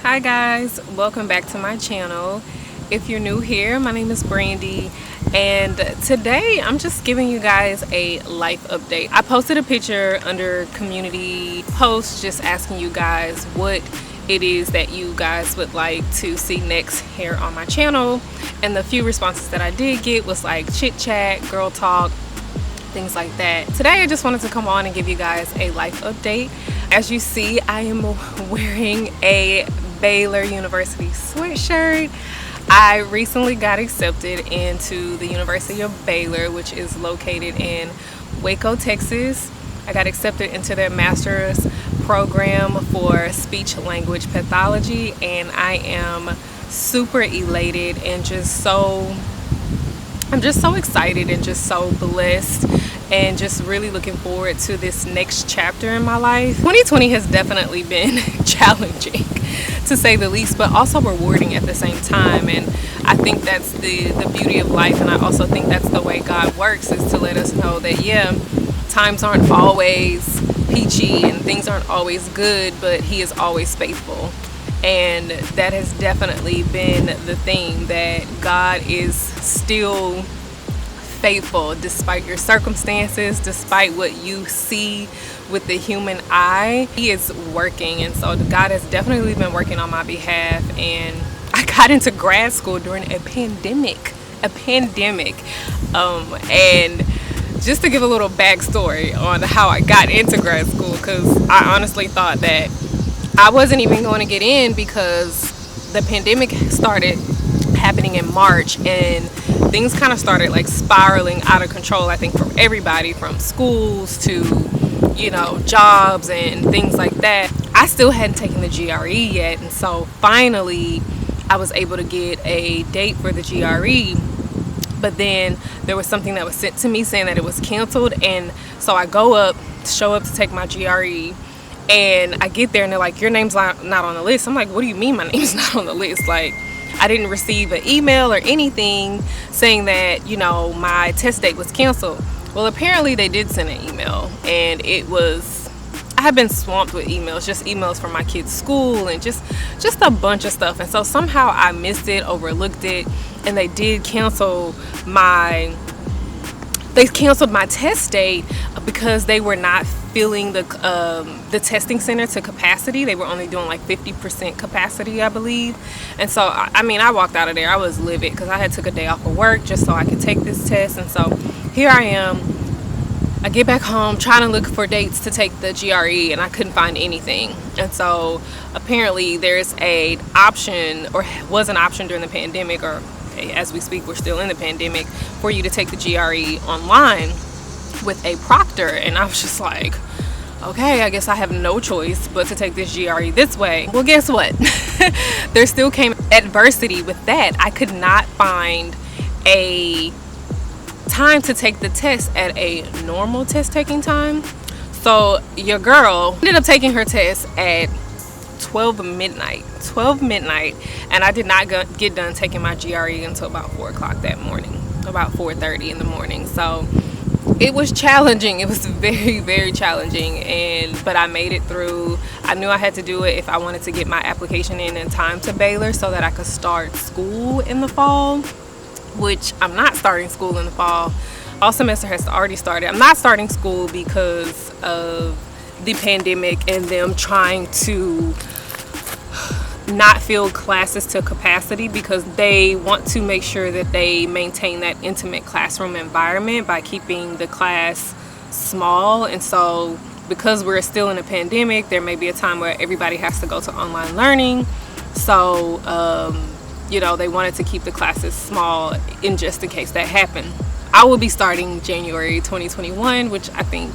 Hi guys, welcome back to my channel. If you're new here, my name is Brandy, and today I'm just giving you guys a life update. I posted a picture under community posts just asking you guys what it is that you guys would like to see next here on my channel, and the few responses that I did get was like chit chat, girl talk, things like that. Today I just wanted to come on and give you guys a life update. As you see, I am wearing a Baylor University sweatshirt. I recently got accepted into the University of Baylor, which is located in Waco, Texas. I got accepted into their master's program for speech language pathology, and I am super elated and I'm just so excited and just so blessed and just really looking forward to this next chapter in my life. 2020 has definitely been challenging, to say the least, but also rewarding at the same time. And I think that's the beauty of life, and I also think that's the way God works, is to let us know that, yeah, times aren't always peachy and things aren't always good, but He is always faithful. And that has definitely been the thing, that God is still faithful despite your circumstances, despite what you see with the human eye. He is working, and so God has definitely been working on my behalf. And I got into grad school during a pandemic. And just to give a little backstory on how I got into grad school, because I honestly thought that I wasn't even going to get in because the pandemic started happening in March, and things kind of started like spiraling out of control, I think, for everybody, from schools to, you know, jobs and things like that. I still hadn't taken the GRE yet, and so finally I was able to get a date for the GRE, but then there was something that was sent to me saying that it was canceled. And so I show up to take my GRE, and I get there and they're like, your name's not on the list. I'm like, what do you mean my name's not on the list? Like, I didn't receive an email or anything saying that, you know, my test date was canceled. Well, apparently they did send an email, and I have been swamped with emails, just emails from my kids' school and just a bunch of stuff. And so somehow I missed it, overlooked it, and they did cancel my test date because they were not filling the testing center to capacity. They were only doing like 50% capacity, I believe. And so I mean, I walked out of there, I was livid, because I had took a day off of work just so I could take this test. And so here I am, I get back home trying to look for dates to take the GRE, and I couldn't find anything. And so apparently there's a option, or was an option during the pandemic, or as we speak, we're still in the pandemic, for you to take the GRE online with a proctor. And I was just like, okay, I guess I have no choice but to take this GRE this way. Well, guess what? There still came adversity with that. I could not find a time to take the test at a normal test taking time. So your girl ended up taking her test at 12 midnight, and I did not get done taking my GRE until about 4 o'clock that morning, about 4:30 in the morning. So it was challenging. It was very, very challenging, but I made it through. I knew I had to do it if I wanted to get my application in time to Baylor so that I could start school in the fall, which I'm not starting school in the fall. Fall semester has already started. I'm not starting school because of the pandemic and them trying to not fill classes to capacity, because they want to make sure that they maintain that intimate classroom environment by keeping the class small. And so because we're still in a pandemic, there may be a time where everybody has to go to online learning. So you know, they wanted to keep the classes small in just in case that happened. I will be starting January 2021, which I think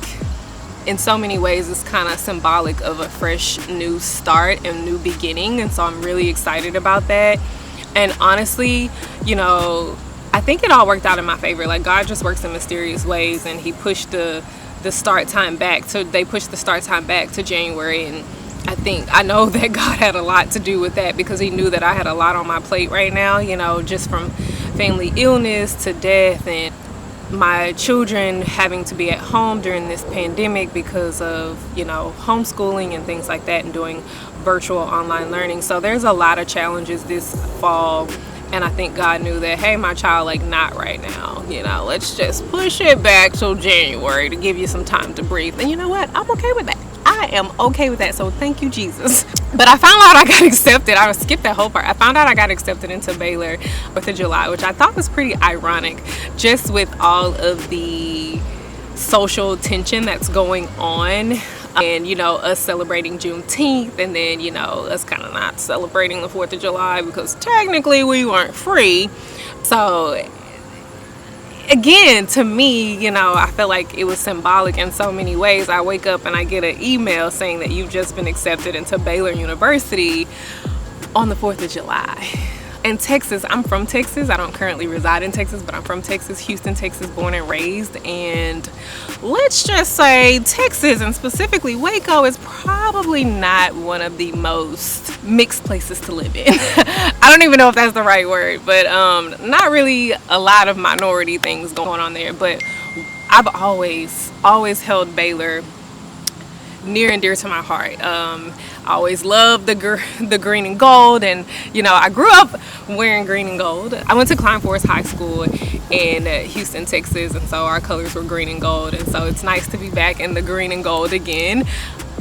in so many ways is kind of symbolic of a fresh new start and new beginning. And so I'm really excited about that. And honestly, you know, I think it all worked out in my favor. Like, God just works in mysterious ways, and He pushed the start time back. So they pushed the start time back to January, and I know that God had a lot to do with that, because He knew that I had a lot on my plate right now, you know, just from family illness to death, and my children having to be at home during this pandemic because of, you know, homeschooling and things like that, and doing virtual online learning. So there's a lot of challenges this fall, and I think God knew that, hey, my child, like, not right now, you know, let's just push it back till January to give you some time to breathe. And you know what, I'm okay with that. I am okay with that, so thank you, Jesus. But I found out I got accepted. I skipped that whole part. I found out I got accepted into Baylor 4th of July, which I thought was pretty ironic, just with all of the social tension that's going on. And, you know, us celebrating Juneteenth, and then, you know, us kind of not celebrating the 4th of July because technically we weren't free. So again, to me, you know, I feel like it was symbolic in so many ways. I wake up and I get an email saying that you've just been accepted into Baylor University on the 4th of July. In Texas, I'm from Texas. I don't currently reside in Texas, but I'm from Texas, Houston, Texas, born and raised. And let's just say Texas, and specifically Waco, is probably not one of the most mixed places to live in. I don't even know if that's the right word, but not really a lot of minority things going on there. But I've always held Baylor near and dear to my heart. I always loved the green and gold, and you know, I grew up wearing green and gold. I went to Klein Forest High School in Houston, Texas, and so our colors were green and gold, and so it's nice to be back in the green and gold again.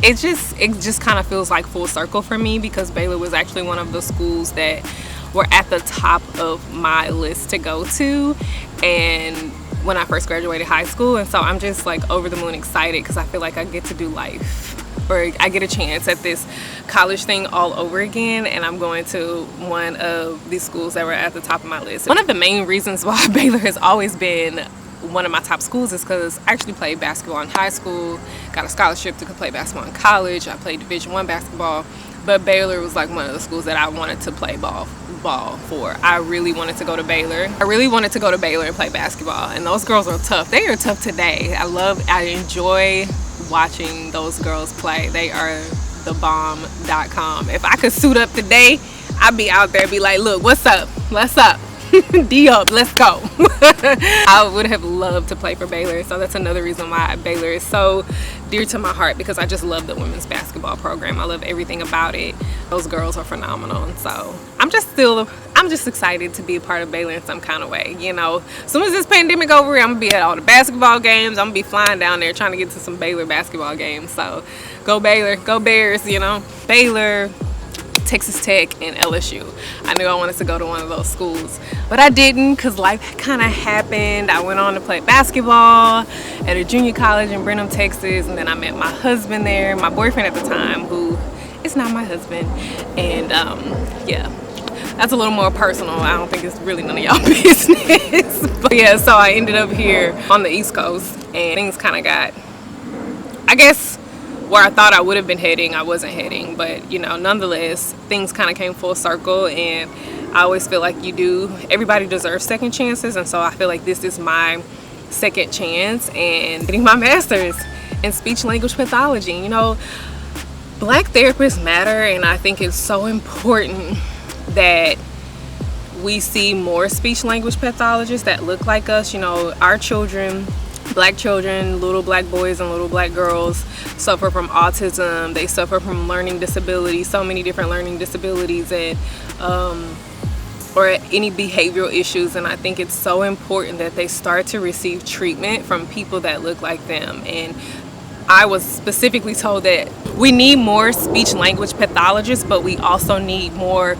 It just kind of feels like full circle for me, because Baylor was actually one of the schools that were at the top of my list to go to, and when I first graduated high school. And so I'm just like over the moon excited, because I feel like I get to do life, or I get a chance at this college thing all over again, and I'm going to one of these schools that were at the top of my list. One of the main reasons why Baylor has always been one of my top schools is because I actually played basketball in high school, got a scholarship to play basketball in college. I played Division I basketball, but Baylor was like one of the schools that I wanted to play ball for. I really wanted to go to Baylor. I really wanted to go to Baylor and play basketball, and those girls are tough. They are tough today. I enjoy watching those girls play. They are the bomb.com. If I could suit up today, I'd be out there, be like, look, what's up? What's up? D up, let's go. I would have loved to play for Baylor, so that's another reason why Baylor is so dear to my heart, because I just love the women's basketball program. I love everything about it. Those girls are phenomenal, and so I'm just excited to be a part of Baylor in some kind of way. You know, as soon as this pandemic over, I'm gonna be at all the basketball games. I'm gonna be flying down there trying to get to some Baylor basketball games. So go Baylor, go Bears, you know. Baylor, Texas Tech, and LSU. I knew I wanted to go to one of those schools, but I didn't, because life kind of happened. I went on to play basketball at a junior college in Brenham, Texas, and then I met my husband there, my boyfriend at the time, who is not my husband. And yeah, that's a little more personal. I don't think it's really none of y'all business. But yeah, so I ended up here on the East Coast, and things kind of got, I guess, where I thought I would have been heading, I wasn't heading. But you know, nonetheless, things kind of came full circle, and I always feel like everybody deserves second chances, and so I feel like this is my second chance, and getting my master's in speech language pathology. You know, Black therapists matter, and I think it's so important that we see more speech language pathologists that look like us. You know, our children, Black children, little Black boys and little Black girls, suffer from autism. They suffer from learning disabilities, so many different learning disabilities, and or any behavioral issues. And I think it's so important that they start to receive treatment from people that look like them. And I was specifically told that we need more speech language pathologists, but we also need more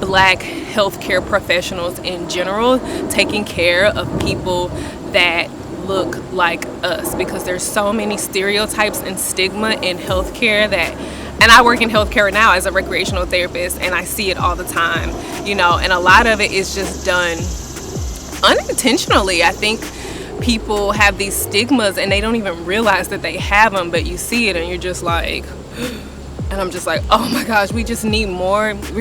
Black healthcare professionals in general taking care of people that look like us, because there's so many stereotypes and stigma in healthcare that, and I work in healthcare now as a recreational therapist, and I see it all the time, you know, and a lot of it is just done unintentionally. I think people have these stigmas and they don't even realize that they have them, but you see it and you're just like, and I'm just like, oh my gosh, we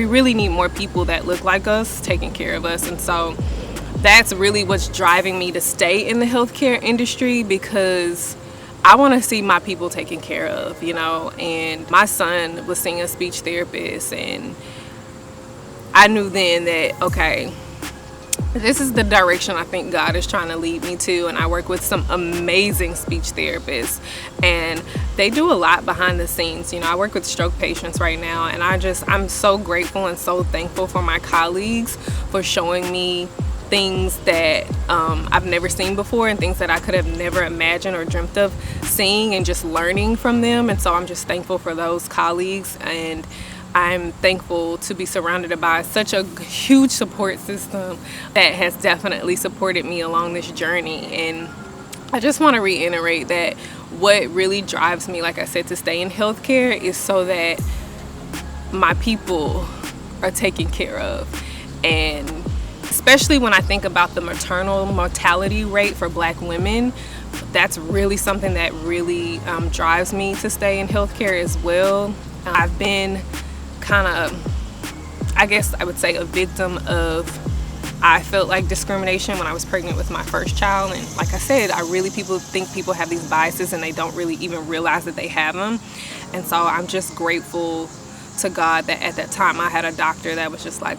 really need more people that look like us taking care of us. And so that's really what's driving me to stay in the healthcare industry, because I want to see my people taken care of, you know. And my son was seeing a speech therapist, and I knew then that, okay, this is the direction I think God is trying to lead me to. And I work with some amazing speech therapists, and they do a lot behind the scenes. You know, I work with stroke patients right now, and I'm so grateful and so thankful for my colleagues for showing me things that I've never seen before, and things that I could have never imagined or dreamt of seeing, and just learning from them. And so I'm just thankful for those colleagues, and I'm thankful to be surrounded by such a huge support system that has definitely supported me along this journey. And I just want to reiterate that what really drives me, like I said, to stay in healthcare is so that my people are taken care of. And especially when I think about the maternal mortality rate for Black women, that's really something that really drives me to stay in healthcare as well. I've been kind of, I guess I would say, a victim of, I felt like discrimination when I was pregnant with my first child. And like I said, people think people have these biases and they don't really even realize that they have them. And so I'm just grateful to God that at that time I had a doctor that was just like,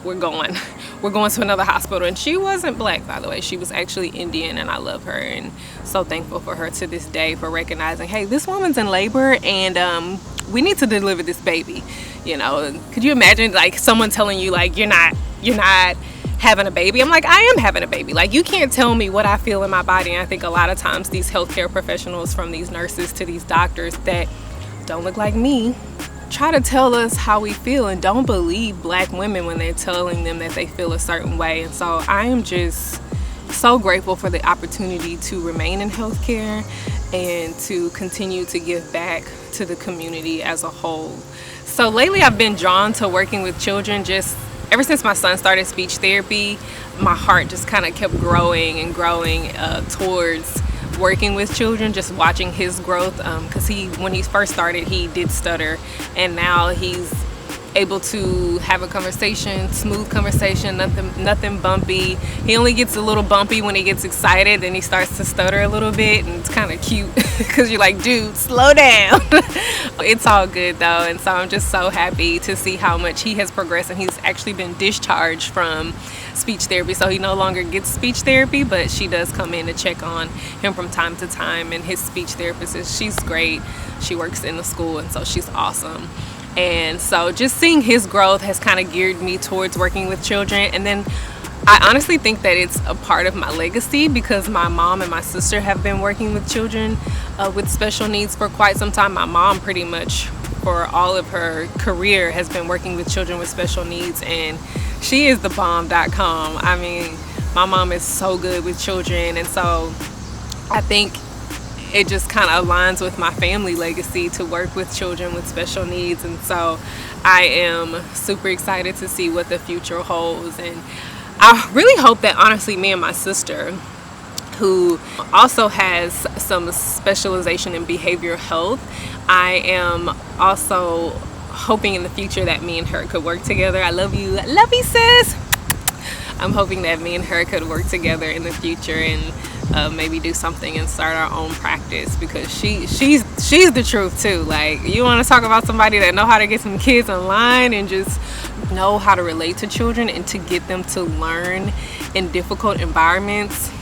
we're going to another hospital. And she wasn't Black, by the way. She was actually Indian, and I love her, and so thankful for her to this day for recognizing, hey, this woman's in labor, and we need to deliver this baby. You know, could you imagine like someone telling you like you're not having a baby? I'm like, I am having a baby. Like, you can't tell me what I feel in my body. And I think a lot of times these healthcare professionals, from these nurses to these doctors that don't look like me, try to tell us how we feel and don't believe Black women when they're telling them that they feel a certain way. And so I am just so grateful for the opportunity to remain in healthcare and to continue to give back to the community as a whole. So lately I've been drawn to working with children. Just ever since my son started speech therapy, my heart just kind of kept growing and growing towards working with children, just watching his growth, because when he first started, he did stutter, and now he's able to have a conversation, smooth conversation, nothing bumpy. He only gets a little bumpy when he gets excited, then he starts to stutter a little bit, and it's kind of cute because you're like, dude, slow down. It's all good though, and so I'm just so happy to see how much he has progressed, and he's actually been discharged from speech therapy, so he no longer gets speech therapy, but she does come in to check on him from time to time. And his speech therapist, she's great. She works in the school, and so she's awesome. And so just seeing his growth has kind of geared me towards working with children. And then I honestly think that it's a part of my legacy, because my mom and my sister have been working with children with special needs for quite some time. My mom pretty much for all of her career has been working with children with special needs, and she is the bomb.com. I mean, my mom is so good with children, and so I think it just kind of aligns with my family legacy to work with children with special needs. And so I am super excited to see what the future holds. And I really hope that, honestly, me and my sister, who also has some specialization in behavioral health, I am also hoping in the future that me and her could work together. I love you sis. I'm hoping that me and her could work together in the future and maybe do something and start our own practice, because she's the truth too. Like, you want to talk about somebody that know how to get some kids online and just know how to relate to children and to get them to learn in difficult environments.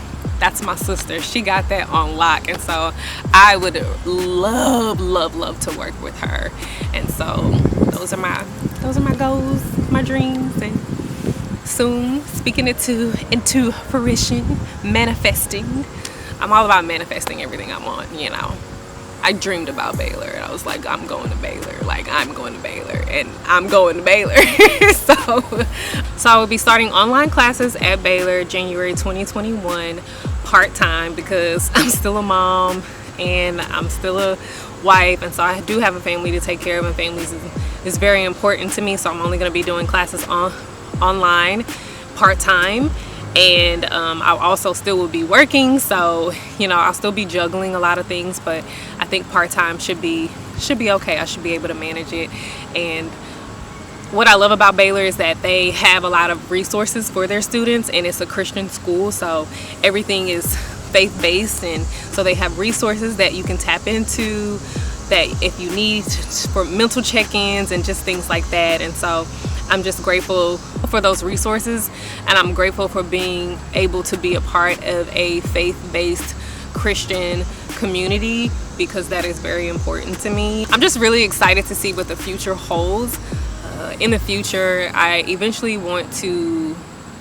That's my sister. She got that on lock, and so I would love to work with her. And so those are my goals, my dreams, and soon speaking it into fruition, manifesting. I'm all about manifesting everything I want, you know. I dreamed about Baylor, and I was like, I'm going to Baylor, and I'm going to Baylor. So I will be starting online classes at Baylor January 2021, part-time, because I'm still a mom and I'm still a wife, and so I do have a family to take care of, and families is very important to me. So I'm only going to be doing classes online part-time, and I also still will be working, so you know, I'll still be juggling a lot of things, but I think part-time should be okay. I should be able to manage it. And what I love about Baylor is that they have a lot of resources for their students, and it's a Christian school, so everything is faith-based, and so they have resources that you can tap into that if you need for mental check-ins and just things like that. And so I'm just grateful for those resources, and I'm grateful for being able to be a part of a faith-based Christian community, because that is very important to me. I'm just really excited to see what the future holds. In the future, I eventually want to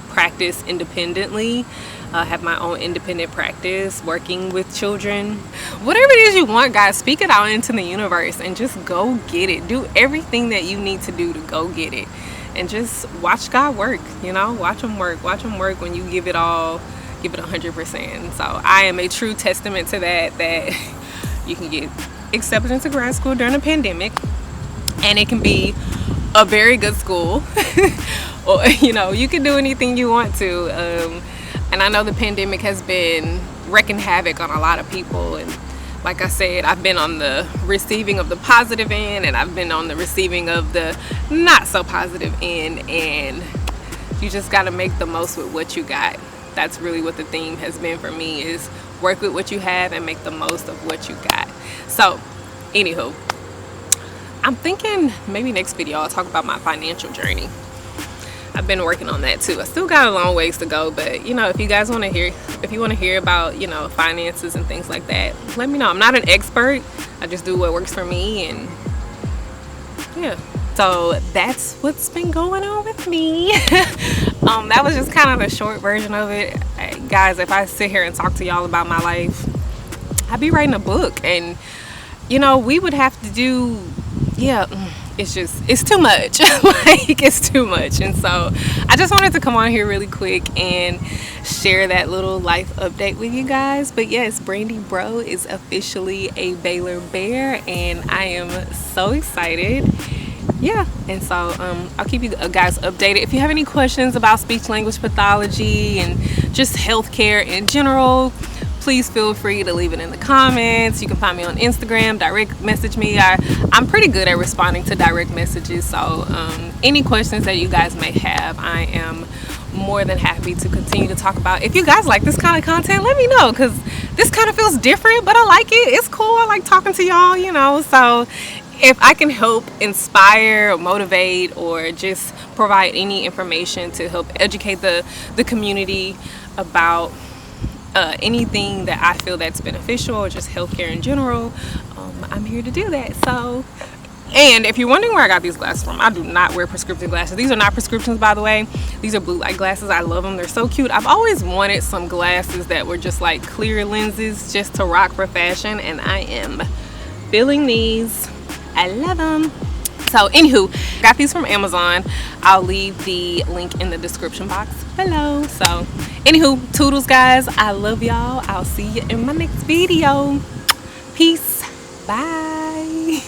practice independently, have my own independent practice, working with children. Whatever it is you want, guys, speak it out into the universe and just go get it. Do everything that you need to do to go get it, and just watch God work. You know, watch him work when you give it all, give it 100%. So I am a true testament to that you can get accepted into grad school during a pandemic, and it can be a very good school. Or, you know, you can do anything you want to. And I know the pandemic has been wreaking havoc on a lot of people, and like I said, I've been on the receiving of the positive end, and I've been on the receiving of the not so positive end, and you just got to make the most with what you got. That's really what the theme has been for me, is work with what you have and make the most of what you got. So anywho, I'm thinking maybe next video I'll talk about my financial journey. I've been working on that too. I still got a long ways to go, but you know, if you guys want to hear about, you know, finances and things like that, let me know. I'm not an expert. I just do what works for me, and yeah. So that's what's been going on with me. That was just kind of the short version of it. Guys, if I sit here and talk to y'all about my life, I'd be writing a book, and you know, we would have to do, yeah, it's too much. Like, it's too much. And so I just wanted to come on here really quick and share that little life update with you guys. But yes, Brandy Bro is officially a Baylor Bear, and I am so excited. Yeah, and so I'll keep you guys updated. If you have any questions about speech language pathology and just healthcare in general, please feel free to leave it in the comments. You can find me on Instagram, direct message me. I'm pretty good at responding to direct messages, so any questions that you guys may have, I am more than happy to continue to talk about. If you guys like this kind of content, let me know, because this kind of feels different, but I like it. It's cool. I like talking to y'all, you know. So if I can help inspire or motivate or just provide any information to help educate the community about anything that I feel that's beneficial, or just healthcare in general, I'm here to do that. So, and if you're wondering where I got these glasses from, I do not wear prescription glasses. These are not prescriptions, by the way. These are blue light glasses. I love them. They're so cute. I've always wanted some glasses that were just like clear lenses, just to rock for fashion, and I am feeling these. I love them. So anywho, got these from Amazon. I'll leave the link in the description box below. So anywho, toodles guys, I love y'all. I'll see you in my next video. Peace. Bye.